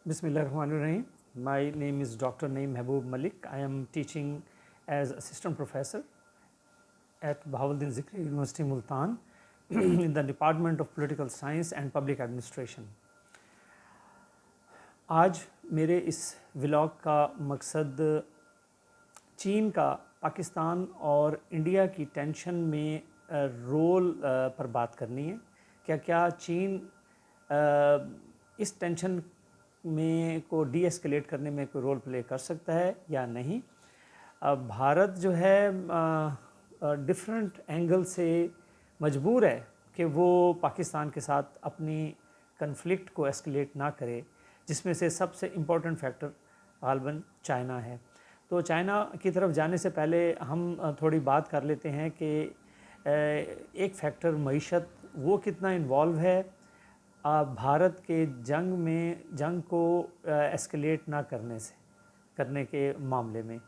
Bismillahirrahmanirrahim. My name is Dr. Naeem Mehboob Malik. I am teaching as assistant professor at Bahauddin Zikri University Multan in the Department of Political Science and Public Administration. आज मेरे इस vlog का मकसद चीन का पाकिस्तान और India की tension में रोल पर बात करनी है। क्या चीन इस टेंशन में को डी एस्केलेट करने में कोई रोल प्ले कर सकता है या नहीं। भारत जो है डिफरेंट एंगल से मजबूर है कि वो पाकिस्तान के साथ अपनी कन्फ्लिक्ट को एस्केलेट ना करे, जिसमें से सबसे इम्पोर्टेंट फैक्टर गालबन चाइना है। तो चाइना की तरफ जाने से पहले हम थोड़ी बात कर लेते हैं कि एक फैक्टर मईशत वो कितना इन्वॉल्व है भारत के जंग को एस्केलेट ना करने के मामले में।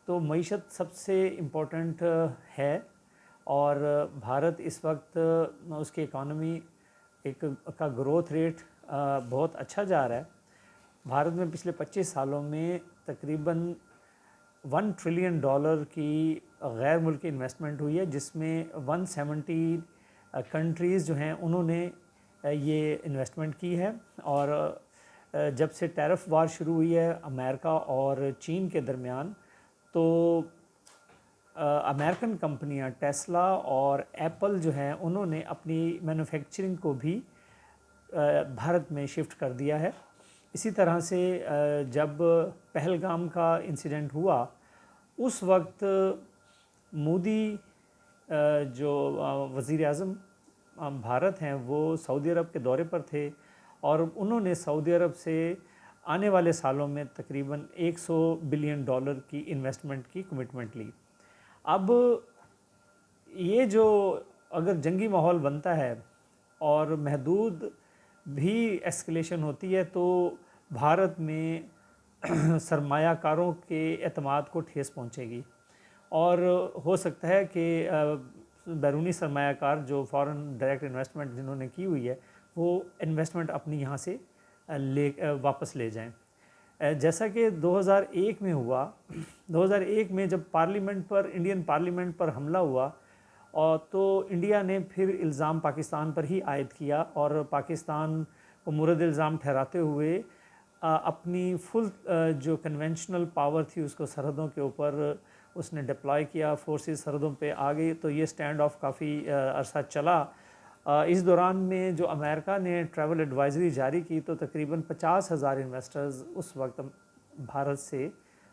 तो मईशत सबसे इम्पोर्टेंट है और भारत इस वक्त उसकी इकॉनमी का ग्रोथ रेट बहुत अच्छा जा रहा है। भारत में पिछले 25 सालों में तकरीबन $1 ट्रिलियन की गैर मुल्की इन्वेस्टमेंट हुई है, जिसमें 170 कंट्रीज़ जो हैं उन्होंने ये इन्वेस्टमेंट की है। और जब से टैरिफ वार शुरू हुई है अमेरिका और चीन के दरमियान, तो अमेरिकन कंपनियां टेस्ला और एप्पल जो हैं उन्होंने अपनी मैन्युफैक्चरिंग को भी भारत में शिफ्ट कर दिया है। इसी तरह से जब पहलगाम का इंसिडेंट हुआ उस वक्त मोदी जो वज़ीर आज़म भारत हैं वो सऊदी अरब के दौरे पर थे और उन्होंने सऊदी अरब से आने वाले सालों में तकरीबन $100 बिलियन की इन्वेस्टमेंट की कमिटमेंट ली। अब ये जो अगर जंगी माहौल बनता है और महदूद भी एस्केलेशन होती है तो भारत में सरमायाकारों के एतमाद को ठेस पहुंचेगी और हो सकता है कि बैरूनी सरमायाकार जो फॉरेन डायरेक्ट इन्वेस्टमेंट जिन्होंने की हुई है वो इन्वेस्टमेंट अपनी यहाँ से वापस ले जाएं। जैसा कि 2001 में हुआ, 2001 में जब इंडियन पार्लियामेंट पर हमला हुआ और तो इंडिया ने फिर इल्ज़ाम पाकिस्तान पर ही आयद किया और पाकिस्तान को मुरद इल्ज़ाम ठहराते हुए अपनी फुल जो कन्वेंशनल पावर थी उसको सरहदों के ऊपर उसने डिप्लॉय किया, फोर्सेस सरहदों पे आ गई। तो ये स्टैंड ऑफ काफ़ी अरसा चला। इस दौरान में जो अमेरिका ने ट्रैवल एडवाइजरी जारी की तो तकरीबन 50,000 इन्वेस्टर्स उस वक्त भारत से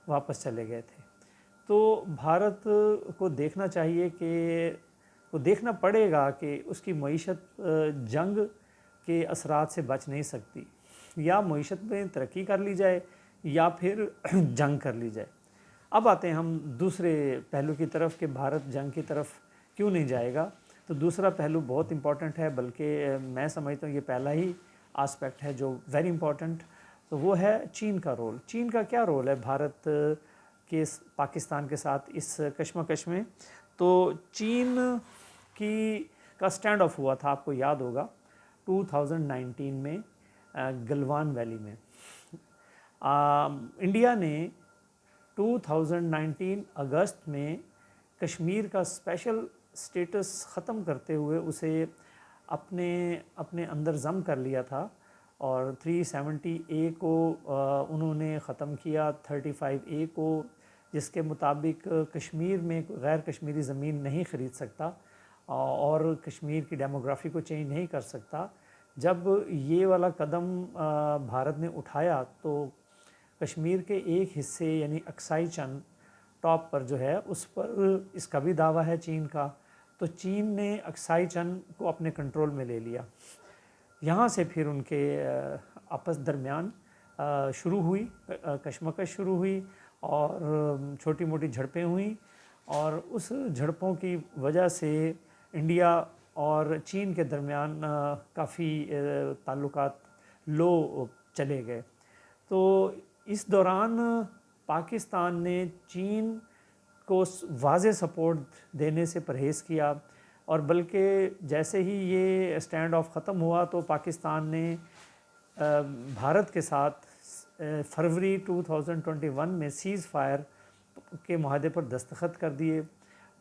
वापस चले गए थे। तो भारत को देखना चाहिए कि देखना पड़ेगा कि उसकी मईशत जंग के असरात से बच नहीं सकती, या मईशत में तरक्की कर ली जाए या फिर जंग कर ली जाए। अब आते हैं हम दूसरे पहलू की तरफ कि भारत जंग की तरफ क्यों नहीं जाएगा। तो दूसरा पहलू बहुत इम्पॉर्टेंट है, बल्कि मैं समझता हूँ ये पहला ही आस्पेक्ट है जो वेरी इम्पॉर्टेंट। तो वो है चीन का रोल। चीन का क्या रोल है भारत के पाकिस्तान के साथ इस कशमकश में। तो चीन का स्टैंड ऑफ हुआ था, आपको याद होगा 2019 में गलवान वैली में। इंडिया ने 2019 अगस्त में कश्मीर का स्पेशल स्टेटस ख़त्म करते हुए उसे अपने अंदर ज़म कर लिया था और 370A को उन्होंने ख़त्म किया, 35A को, जिसके मुताबिक कश्मीर में गैर कश्मीरी ज़मीन नहीं ख़रीद सकता और कश्मीर की डेमोग्राफी को चेंज नहीं कर सकता। जब ये वाला कदम भारत ने उठाया तो कश्मीर के एक हिस्से यानी अक्साई चन टॉप पर जो है उस पर इसका भी दावा है चीन का। तो चीन ने अक्साई चन को अपने कंट्रोल में ले लिया। यहाँ से फिर उनके आपस दरमियान शुरू हुई कशमकश शुरू हुई और छोटी मोटी झड़पें हुई और उस झड़पों की वजह से इंडिया और चीन के दरमियान काफ़ी ताल्लुकात लो चले गए। तो इस दौरान पाकिस्तान ने चीन को वाज़े सपोर्ट देने से परहेज़ किया और बल्कि जैसे ही ये स्टैंड ऑफ ख़त्म हुआ तो पाकिस्तान ने भारत के साथ फरवरी 2021 में सीज़ फायर के माहदे पर दस्तखत कर दिए।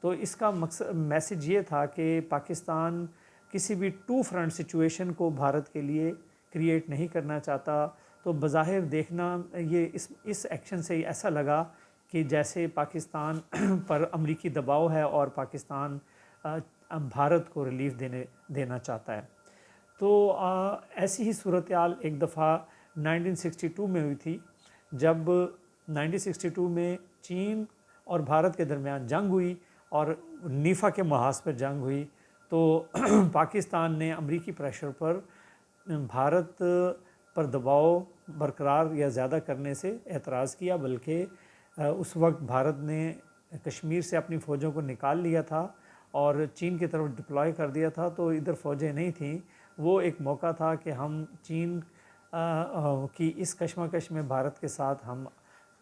तो इसका मकसद मैसेज ये था कि पाकिस्तान किसी भी टू फ्रंट सिचुएशन को भारत के लिए क्रिएट नहीं करना चाहता। तो बज़ाहिर देखना ये इस एक्शन से ऐसा लगा कि जैसे पाकिस्तान पर अमरीकी दबाव है और पाकिस्तान भारत को रिलीफ देना चाहता है। तो ऐसी ही सूरत हाल एक दफ़ा 1962 में हुई थी, जब 1962 में चीन और भारत के दरमियान जंग हुई और नीफा के महाज पर जंग हुई। तो पाकिस्तान ने अमरीकी प्रेशर पर भारत पर दबाव बरकरार या ज़्यादा करने से एतराज़ किया, बल्कि उस वक्त भारत ने कश्मीर से अपनी फ़ौजों को निकाल लिया था और चीन की तरफ डिप्लॉय कर दिया था। तो इधर फ़ौजें नहीं थीं। वो एक मौका था कि हम चीन की इस कशमकश में भारत के साथ हम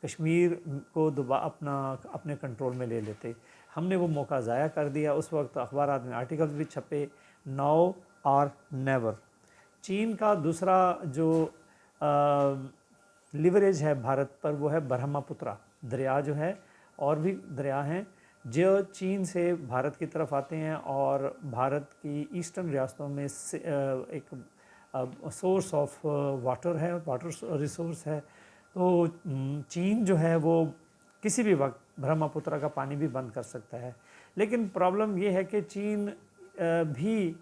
कश्मीर को अपने कंट्रोल में ले लेते। हमने वो मौका ज़ाया कर दिया। उस वक्त अखबारात में आर्टिकल्स भी छपे, नाउ और नेवर। चीन का दूसरा जो लिवरेज है भारत पर, वो है ब्रह्मपुत्रा दरिया जो है, और भी दरिया हैं जो चीन से भारत की तरफ आते हैं और भारत की ईस्टर्न रियासतों में से एक सोर्स ऑफ वाटर है, वाटर रिसोर्स है। तो चीन जो है वो किसी भी वक्त ब्रह्मपुत्रा का पानी भी बंद कर सकता है। लेकिन प्रॉब्लम ये है कि चीन भी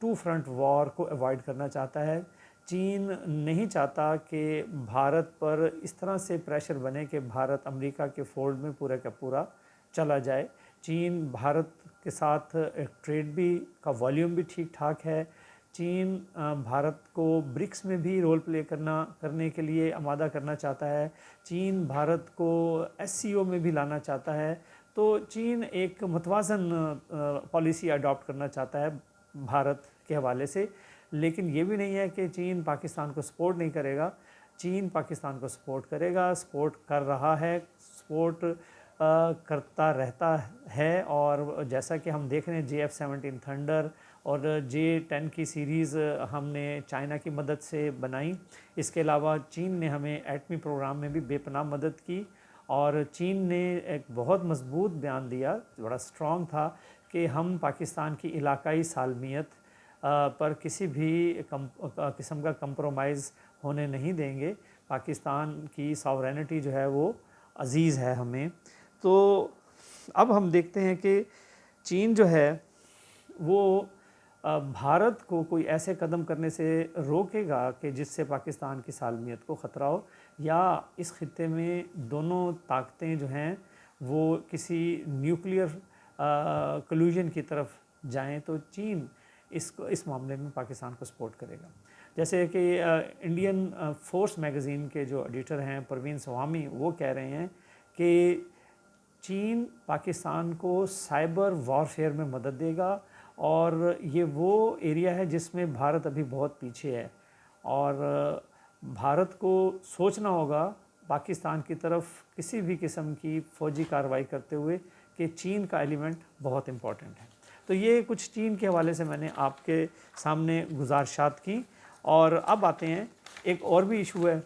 टू फ्रंट वॉर को अवॉइड करना चाहता है। चीन नहीं चाहता कि भारत पर इस तरह से प्रेशर बने कि भारत अमेरिका के फोल्ड में पूरा का पूरा चला जाए। चीन भारत के साथ ट्रेड भी का वॉल्यूम भी ठीक ठाक है। चीन भारत को ब्रिक्स में भी रोल प्ले करने के लिए आमादा करना चाहता है। चीन भारत को SCO में भी लाना चाहता है। तो चीन एक मतवाज़न पॉलिसी अडॉप्ट करना चाहता है भारत के हवाले से। लेकिन ये भी नहीं है कि चीन पाकिस्तान को सपोर्ट नहीं करेगा। चीन पाकिस्तान को सपोर्ट करेगा, सपोर्ट कर रहा है, सपोर्ट करता रहता है। और जैसा कि हम देख रहे हैं JF-17 थंडर और J-10 की सीरीज़ हमने चाइना की मदद से बनाई। इसके अलावा चीन ने हमें एटमी प्रोग्राम में भी बेपनाह मदद की। और चीन ने एक बहुत मजबूत बयान दिया, बड़ा स्ट्रॉन्ग था, कि हम पाकिस्तान की इलाकाई सालमियत पर किसी भी किस्म का कंप्रोमाइज़ होने नहीं देंगे। पाकिस्तान की सॉवरेनिटी जो है वो अज़ीज़ है हमें। तो अब हम देखते हैं कि चीन जो है वो भारत को कोई ऐसे कदम करने से रोकेगा कि जिससे पाकिस्तान की सालमियत को ख़तरा हो, या इस खित्ते में दोनों ताकतें जो हैं वो किसी न्यूक्लियर कल्यूजन की तरफ जाएं, तो चीन इस मामले में पाकिस्तान को सपोर्ट करेगा। जैसे कि इंडियन फोर्स मैगज़ीन के जो एडिटर हैं परवीन स्वामी, वो कह रहे हैं कि चीन पाकिस्तान को साइबर वॉरफेयर में मदद देगा और ये वो एरिया है जिसमें भारत अभी बहुत पीछे है। और भारत को सोचना होगा पाकिस्तान की तरफ किसी भी किस्म की फ़ौजी कार्रवाई करते हुए कि चीन का एलिमेंट बहुत इम्पॉर्टेंट है। तो ये कुछ चीन के हवाले से मैंने आपके सामने गुजारिशात की। और अब आते हैं, एक और भी इशू है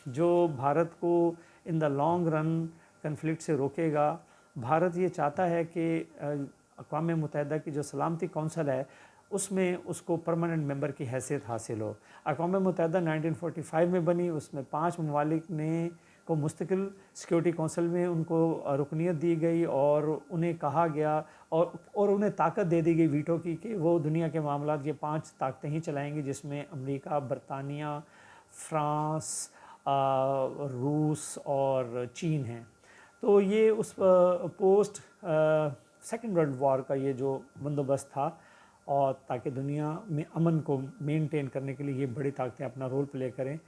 जो भारत को in the long run conflict से रोकेगा। भारत ये चाहता है कि अक़वाम मुत्तहिदा की जो सलामती कौंसिल है उसमें उसको परमानेंट मेंबर की हैसियत हासिल हो। अक़वाम मुत्तहिदा 1945 में बनी, उसमें 5 ममालिक ने को मुस्तकिल सिक्योरिटी कौंसिल में उनको रुकनीत दी गई और उन्हें कहा गया और उन्हें ताकत दे दी गई वीटो की कि वो दुनिया के मामलात ये 5 ताकतें ही चलाएंगी, जिसमें अमेरिका, बरतानिया, फ्रांस, रूस और चीन हैं। तो ये उस पोस्ट सेकेंड वर्ल्ड वॉर का ये जो बंदोबस्त था, और ताकि दुनिया में अमन को मेंटेन करने के लिए ये बड़ी ताकतें अपना रोल प्ले करें।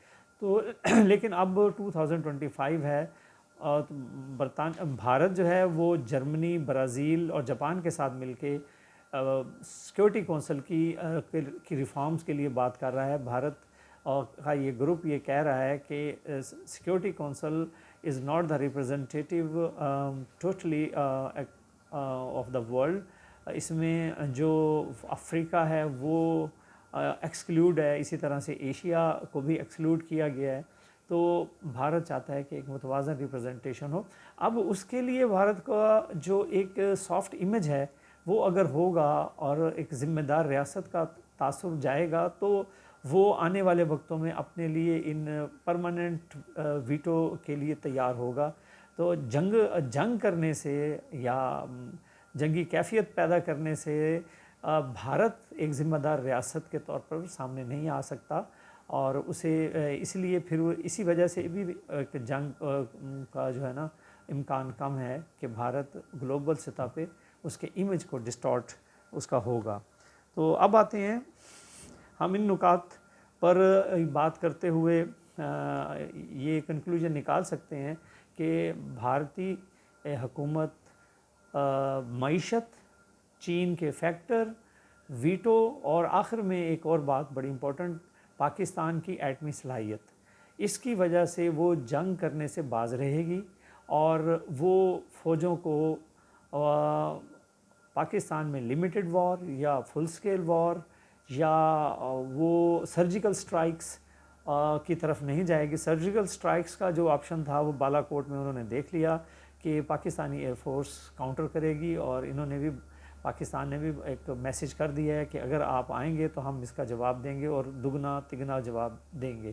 तो लेकिन अब 2025 है और भारत जो है वो जर्मनी, ब्राज़ील और जापान के साथ मिलके सिक्योरिटी कौंसिल की रिफॉर्म्स के लिए बात कर रहा है। भारत का ये ग्रुप ये कह रहा है कि security council is not the representative totally off the world. इसमें जो अफ्रीका है वो एक्सक्लूड है, इसी तरह से एशिया को भी एक्सक्लूड किया गया है। تو بھارت چاہتا ہے کہ ایک متوازن ریپرزنٹیشن ہو. اب اس کے لیے بھارت کا جو ایک سافٹ امیج ہے وہ اگر ہوگا اور ایک ذمہ دار ریاست کا تاثر جائے گا تو وہ آنے والے وقتوں میں اپنے لیے ان پرماننٹ ویٹو کے لیے تیار ہوگا. تو جنگ کرنے سے یا جنگی کیفیت پیدا کرنے سے بھارت ایک ذمہ دار ریاست کے طور پر سامنے نہیں آ سکتا، اور اسے اس لیے پھر اسی وجہ سے بھی ایک جنگ کا جو ہے نا امکان کم ہے کہ بھارت گلوبل سطح پہ اس کے امیج کو ڈسٹارٹ اس کا ہوگا. تو اب آتے ہیں ہم ان نکات پر بات کرتے ہوئے یہ کنکلوژن نکال سکتے ہیں کہ بھارتی حکومت معیشت، چین کے فیکٹر، ویٹو، اور آخر میں ایک اور بات بڑی امپورٹنٹ، پاکستان کی ایٹمی صلاحیت، اس کی وجہ سے وہ جنگ کرنے سے باز رہے گی اور وہ فوجوں کو پاکستان میں لمیٹڈ وار یا فل سکیل وار یا وہ سرجیکل سٹرائکس کی طرف نہیں جائے گی. سرجیکل سٹرائکس کا جو آپشن تھا وہ بالا کوٹ میں انہوں نے دیکھ لیا کہ پاکستانی ایئر فورس کاؤنٹر کرے گی، اور انہوں نے بھی پاکستان نے بھی ایک میسج کر دیا ہے کہ اگر آپ آئیں گے تو ہم اس کا جواب دیں گے اور دگنا تگنا جواب دیں گے.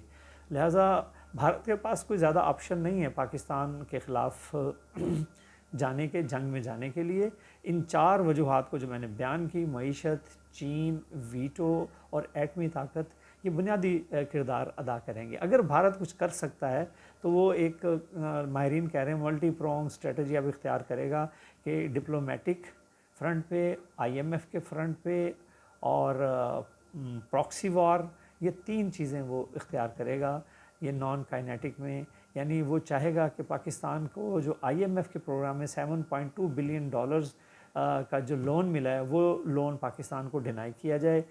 لہٰذا بھارت کے پاس کوئی زیادہ آپشن نہیں ہے پاکستان کے خلاف جانے کے، جنگ میں جانے کے لیے. ان چار وجوہات کو جو میں نے بیان کی، معیشت، چین، ویٹو اور ایٹمی طاقت، یہ بنیادی کردار ادا کریں گے. اگر بھارت کچھ کر سکتا ہے تو وہ ایک ماہرین کہہ رہے ہیں ملٹی پرونگ اسٹریٹجی اب اختیار کرے گا کہ ڈپلومیٹک فرنٹ پہ، آئی ایم ایف کے فرنٹ پہ اور پراکسی وار، یہ تین چیزیں وہ اختیار کرے گا. یہ نان کائنیٹک میں، یعنی وہ چاہے گا کہ پاکستان کو جو آئی ایم ایف کے پروگرام میں $7.2 بلین کا جو لون ملا ہے وہ لون پاکستان کو ڈینائی کیا جائے،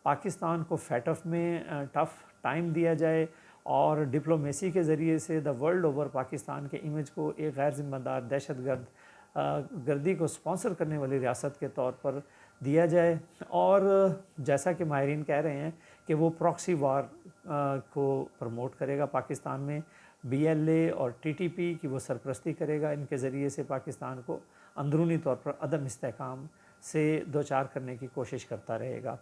پاکستان کو فیٹف میں ٹف ٹائم دیا جائے، اور ڈپلومیسی کے ذریعے سے دا ورلڈ اوور پاکستان کے امیج کو ایک غیر ذمہ دار دہشت گردی کو سپانسر کرنے والی ریاست کے طور پر دیا جائے. اور جیسا کہ ماہرین کہہ رہے ہیں کہ وہ پراکسی وار کو پروموٹ کرے گا پاکستان میں، بی ایل اے اور ٹی ٹی پی کی وہ سرپرستی کرے گا. ان کے ذریعے سے پاکستان کو اندرونی طور پر عدم استحکام سے دوچار کرنے کی کوشش کرتا رہے گا.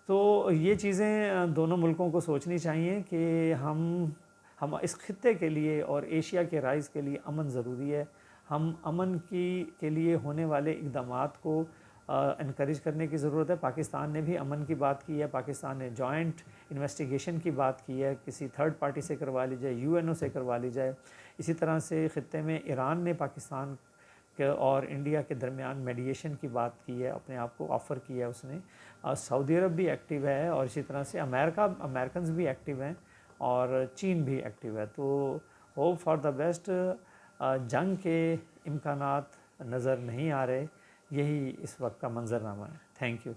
تو یہ چیزیں دونوں ملکوں کو سوچنی چاہیے کہ ہم اس خطے کے لیے اور ایشیا کے رائز کے لیے امن ضروری ہے. ہم امن کے لیے ہونے والے اقدامات کو انکریج کرنے کی ضرورت ہے. پاکستان نے بھی امن کی بات کی ہے، پاکستان نے جوائنٹ انویسٹیگیشن کی بات کی ہے، کسی تھرڈ پارٹی سے کروا لی جائے، یو این او سے کروا لی جائے. اسی طرح سے خطے میں ایران نے پاکستان کے اور انڈیا کے درمیان میڈیشن کی بات کی ہے، اپنے آپ کو آفر کیا ہے اس نے. سعودی عرب بھی ایکٹیو ہے، اور اسی طرح سے امریکنز بھی ایکٹیو ہیں، اور چین بھی ایکٹیو ہے. تو ہوپ فار دا بیسٹ. جنگ کے امکانات نظر نہیں آ رہے، یہی اس وقت کا منظرنامہ ہے. Thank you.